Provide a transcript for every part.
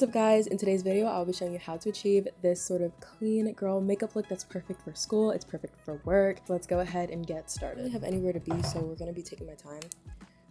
What's up guys, in today's video I'll be showing you how to achieve this sort of clean girl makeup look that's perfect for school, it's perfect for work. So let's go ahead and get started. I don't really have anywhere to be, so we're going to be taking my time.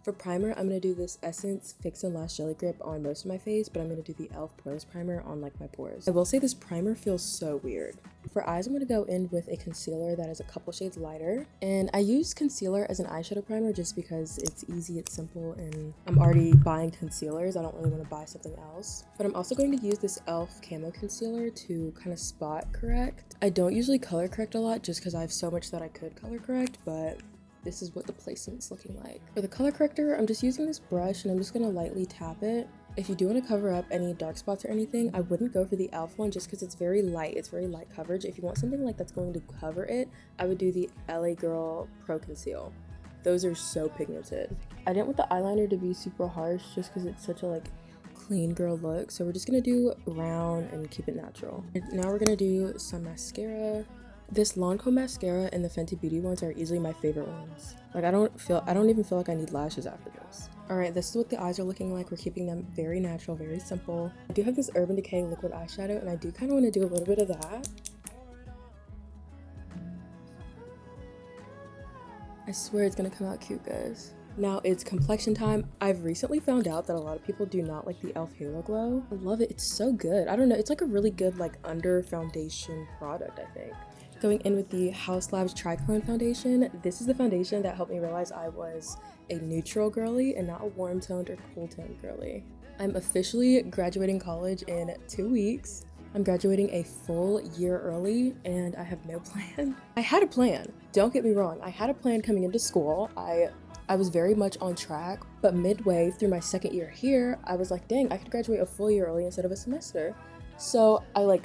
For primer, I'm going to do this Essence Fix and Last Jelly Grip on most of my face, but I'm going to do the e.l.f. Poreless Primer on like my pores. I will say this primer feels so weird. For eyes, I'm going to go in with a concealer that is a couple shades lighter. And I use concealer as an eyeshadow primer just because it's easy, it's simple, and I'm already buying concealers. I don't really want to buy something else. But I'm also going to use this e.l.f. Camo Concealer to kind of spot correct. I don't usually color correct a lot just because I have so much that I could color correct, but this is what the placement's looking like. For the color corrector, I'm just using this brush and I'm just gonna lightly tap it. If you do want to cover up any dark spots or anything, I wouldn't go for the e.l.f. one just because it's very light coverage. If you want something like that's going to cover it, I would do the LA Girl Pro Conceal. Those are so pigmented. I didn't want the eyeliner to be super harsh just because it's such a like clean girl look, so we're just gonna do round and keep it natural. And now we're gonna do some mascara. This Lancome mascara and the Fenty Beauty ones are easily my favorite ones. Like I don't even feel like I need lashes after this. Alright, this is what the eyes are looking like. We're keeping them very natural, very simple. I do have this Urban Decay liquid eyeshadow and I do kind of want to do a little bit of that. I swear it's gonna come out cute, guys. Now it's complexion time. I've recently found out that a lot of people do not like the e.l.f. Halo Glow. I love it, it's so good. I don't know, it's like a really good like under foundation product, I think. Going in with the Haus Labs Triclone foundation. This is the foundation that helped me realize I was a neutral girly and not a warm toned or cool toned girly. I'm officially graduating college in 2 weeks. I'm graduating a full year early and I have no plan. I had a plan, don't get me wrong. I had a plan coming into school. I was very much on track, but midway through my second year here, I was like, dang, I could graduate a full year early instead of a semester. So I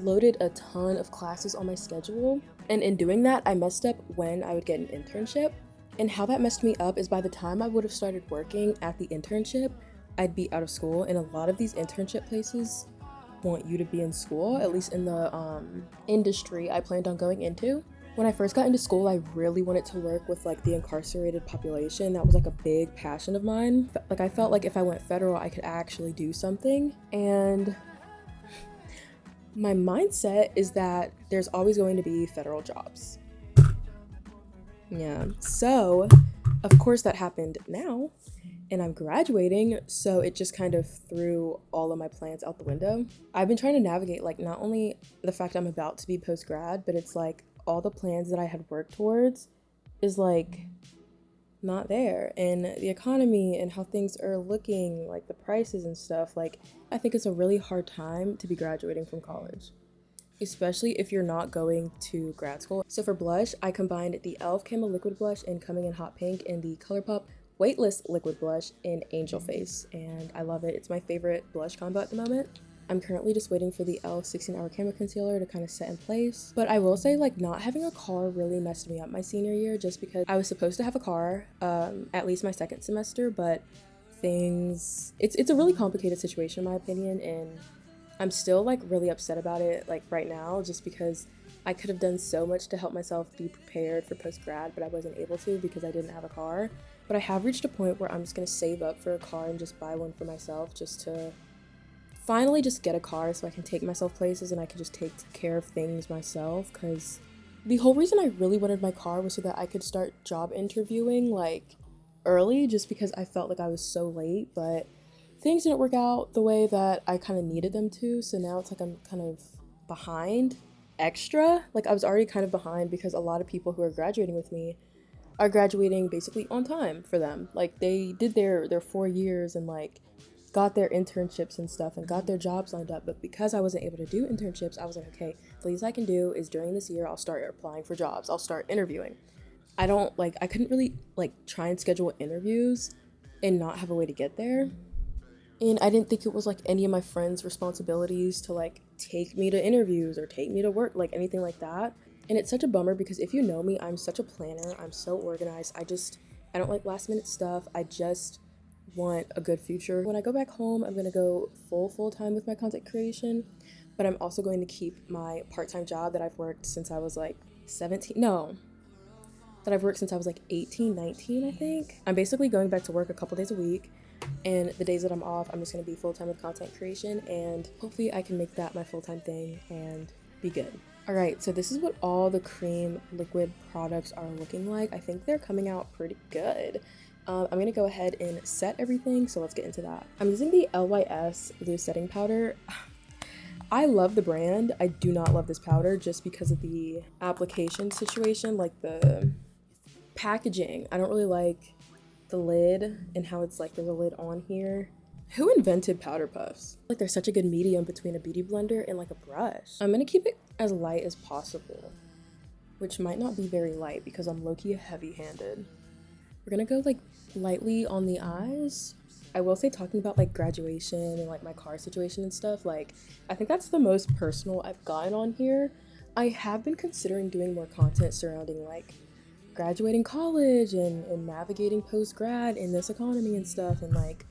loaded a ton of classes on my schedule, and in doing that I messed up when I would get an internship. And how that messed me up is by the time I would have started working at the internship, I'd be out of school, and a lot of these internship places want you to be in school, at least in the industry I planned on going into. When I first got into school, I really wanted to work with like the incarcerated population. That was like a big passion of mine. Like I felt like if I went federal I could actually do something, and my mindset is that there's always going to be federal jobs. Yeah, so of course that happened now and I'm graduating, so it just kind of threw all of my plans out the window. I've been trying to navigate like not only the fact I'm about to be post-grad, but it's like all the plans that I had worked towards is like not there, and the economy and how things are looking, like the prices and stuff. Like I think it's a really hard time to be graduating from college, especially if you're not going to grad school. So for blush, I combined the e.l.f. Camo Liquid Blush in Coming in Hot Pink and the ColourPop Weightless Liquid Blush in Angel Face, and I love it. It's my favorite blush combo at the moment. I'm currently just waiting for the e.l.f. 16-Hour Camo Concealer to kind of set in place. But I will say, like, not having a car really messed me up my senior year just because I was supposed to have a car at least my second semester, but it's a really complicated situation in my opinion, and I'm still like really upset about it like right now just because I could have done so much to help myself be prepared for post-grad, but I wasn't able to because I didn't have a car. But I have reached a point where I'm just gonna save up for a car and just buy one for myself just to finally just get a car so I can take myself places and I can just take care of things myself, because the whole reason I really wanted my car was so that I could start job interviewing like early, just because I felt like I was so late, but things didn't work out the way that I kind of needed them to, so now it's like I'm kind of behind extra. Like I was already kind of behind because a lot of people who are graduating with me are graduating basically on time for them. Like they did their 4 years and like got their internships and stuff and got their jobs lined up, but because I wasn't able to do internships, I was like, okay, the least I can do is during this year I'll start applying for jobs, I'll start interviewing. I couldn't really like try and schedule interviews and not have a way to get there, and I didn't think it was like any of my friends' responsibilities to like take me to interviews or take me to work, like anything like that. And it's such a bummer because if you know me, I'm such a planner, I'm so organized. I don't like last minute stuff. I just want a good future. When I go back home, I'm gonna go full time with my content creation, but I'm also going to keep my part-time job that I've worked since I was like 17. No, that I've worked since I was like 18, 19, I think. I'm basically going back to work a couple days a week. And the days that I'm off, I'm just gonna be full-time with content creation, and hopefully I can make that my full-time thing and be good. All right, so this is what all the cream liquid products are looking like. I think they're coming out pretty good. I'm gonna go ahead and set everything, so let's get into that. I'm using the LYS loose setting powder. I love the brand. I do not love this powder just because of the application situation, like the packaging. I don't really like the lid and how it's like there's a lid on here. Who invented powder puffs? Like they're such a good medium between a beauty blender and like a brush. I'm gonna keep it as light as possible, which might not be very light because I'm low-key heavy-handed. We're gonna go like lightly on the eyes. I will say, talking about like graduation and like my car situation and stuff, like I think that's the most personal I've gotten on here. I have been considering doing more content surrounding like graduating college and navigating post-grad in this economy and stuff, and like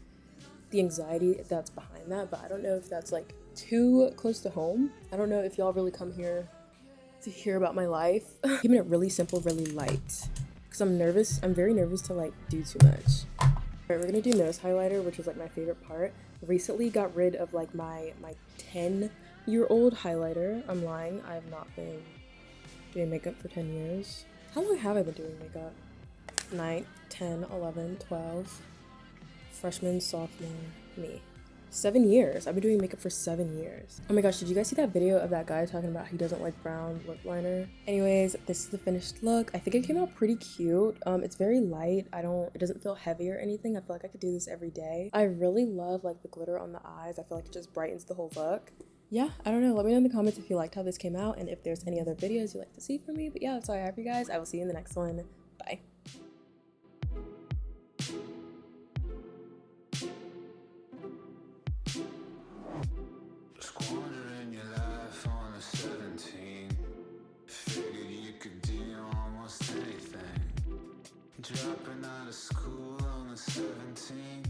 the anxiety that's behind that, but I don't know if that's like too close to home. I don't know if y'all really come here to hear about my life. Keeping it really simple, really light, because I'm nervous. I'm very nervous to like do too much. All right, we're gonna do nose highlighter, which is like my favorite part. Recently got rid of like my 10-year-old highlighter. I'm lying, I have not been doing makeup for 10 years. How long have I been doing makeup? 9, 10, 11, 12, freshman, sophomore, me. 7 years. I've been doing makeup for 7 years. Oh my gosh, did you guys see that video of that guy talking about he doesn't like brown lip liner? Anyways, this is the finished look. I think it came out pretty cute. It's very light. It doesn't feel heavy or anything. I feel like I could do this every day. I really love like the glitter on the eyes. I feel like it just brightens the whole look. Yeah, I don't know. Let me know in the comments if you liked how this came out and if there's any other videos you'd like to see from me. But yeah, that's all I have for you guys. I will see you in the next one. Bye. Squandering your life on a 17. Figured you could do almost anything. Dropping out of school on a 17.